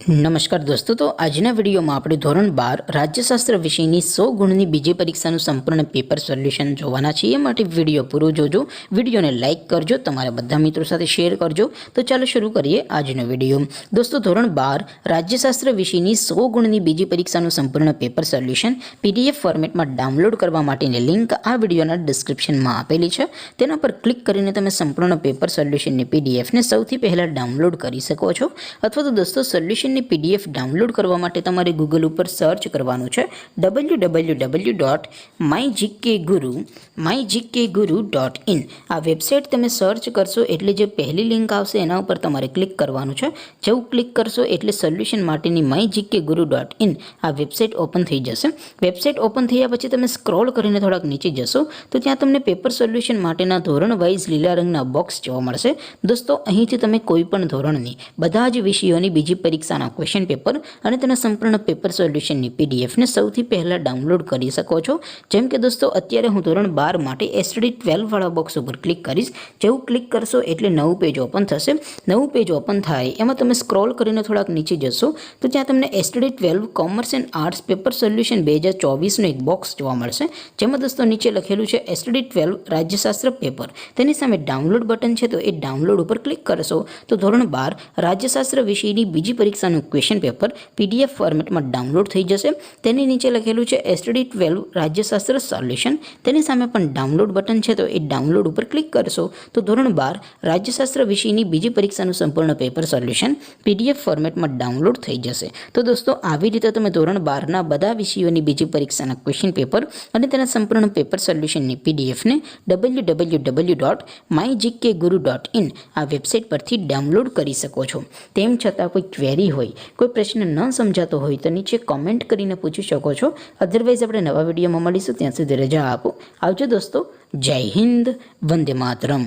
નમસ્કાર દોસ્તો, તો આજના વિડીયોમાં આપણે ધોરણ 12 રાજ્યશાસ્ત્ર વિષયની 100 ગુણની બીજી પરીક્ષાનું સંપૂર્ણ પેપર સોલ્યુશન જોવાના છીએ. માટે વિડીયો પૂરો જોજો, વિડીયોને લાઇક કરજો, તમારા બધા મિત્રો સાથે શેર કરજો. તો ચાલો શરૂ કરીએ આજનો વિડીયો. દોસ્તો, ધોરણ 12 રાજ્યશાસ્ત્ર વિષયની 100 ગુણની બીજી પરીક્ષાનું સંપૂર્ણ પેપર સોલ્યુશન PDF ફોર્મેટમાં ડાઉનલોડ કરવા માટેની લિંક આ વિડીયોના ડિસ્ક્રિપ્શનમાં આપેલી છે. તેના પર ક્લિક કરીને તમે સંપૂર્ણ પેપર સોલ્યુશનની PDFને સૌથી પહેલાં ડાઉનલોડ કરી શકો છો. અથવા તો દોસ્તો, સોલ્યુશનની PDF ડાઉનલોડ કરવા માટે તમારે ગૂગલ ઉપર સર્ચ કરવાનું છે www.mygkguru.in. આ વેબસાઇટ તમે સર્ચ કરશો એટલે જે પહેલી લિંક આવશે એના ઉપર તમારે ક્લિક કરવાનું છે. જેવું ક્લિક કરશો એટલે સોલ્યુશન માટેની mygkguru.in આ વેબસાઇટ ઓપન થઈ જશે. વેબસાઇટ ઓપન થયા પછી તમે સ્ક્રોલ કરીને થોડાક નીચે જશો તો ત્યાં તમને પેપર સોલ્યુશન માટેના ધોરણ વાઇઝ લીલા રંગના બોક્સ જોવા મળશે. દોસ્તો, અહીંથી તમે કોઈ પણ ધોરણની બધા જ વિષયોની બીજી પરીક્ષાના ક્વેશ્ચન પેપર અને તેના સંપૂર્ણ પેપર સોલ્યુશનની PDFને સૌથી પહેલાં ડાઉનલોડ કરી શકો છો. જેમ કે દોસ્તો, અત્યારે હું ધોરણ 12 માટે STD 12 વાળા બોક્સ ઉપર ક્લિક કરીશ. જેવું ક્લિક કરશો એટલે નવું પેજ ઓપન થશે. નવું પેજ ઓપન થાય એમાં તમે સ્ક્રોલ કરીને થોડાક નીચે જશો તો ત્યાં તમને STD 12 commerce and arts paper solution 2024નું એક બોક્સ જોવા મળશે. જેમાં દોસ્તો નીચે લખેલું છે STD 12 રાજ્યશાસ્ત્ર પેપર. તેની સામે ડાઉનલોડ બટન છે, તો એ ડાઉનલોડ ઉપર ક્લિક કરશો તો ધોરણ 12 રાજ્યશાસ્ત્ર વિષયની બીજી પરીક્ષાનું ક્વેશ્ચન પેપર PDF ફોર્મેટમાં ડાઉનલોડ થઈ જશે. તેની નીચે લખેલું છે STD 12 રાજ્યશાસ્ત્ર સોલ્યુશન. તેની સામે પણ ડાઉનલોડ બટન છે, તો એ ડાઉનલોડ ઉપર ક્લિક કરશો તો ધોરણ 12 રાજ્યશાસ્ત્ર વિષયની બીજી પરીક્ષાનું સંપૂર્ણ પેપર સોલ્યુશન PDF ફોર્મેટમાં ડાઉનલોડ થઈ જશે. તો દોસ્તો, આવી રીતે તમે ધોરણ 12ના બધા વિષયોની બીજી પરીક્ષાના ક્વેશ્ચન પેપર અને તેના સંપૂર્ણ પેપર સોલ્યુશનની PDFને www.mygkguru.in આ વેબસાઇટ પરથી ડાઉનલોડ કરી શકો છો. તેમ છતાં કોઈ ક્વેરી હોય, કોઈ પ્રશ્ન ન સમજાતો હોય તો નીચે કોમેન્ટ કરીને પૂછી શકો છો. અધરવાઇઝ આપણે નવા વિડીયોમાં મળીશું. ત્યાં સુધી રજા આપો. આવજો દોસ્તો. જય હિન્દ. વંદે માતરમ.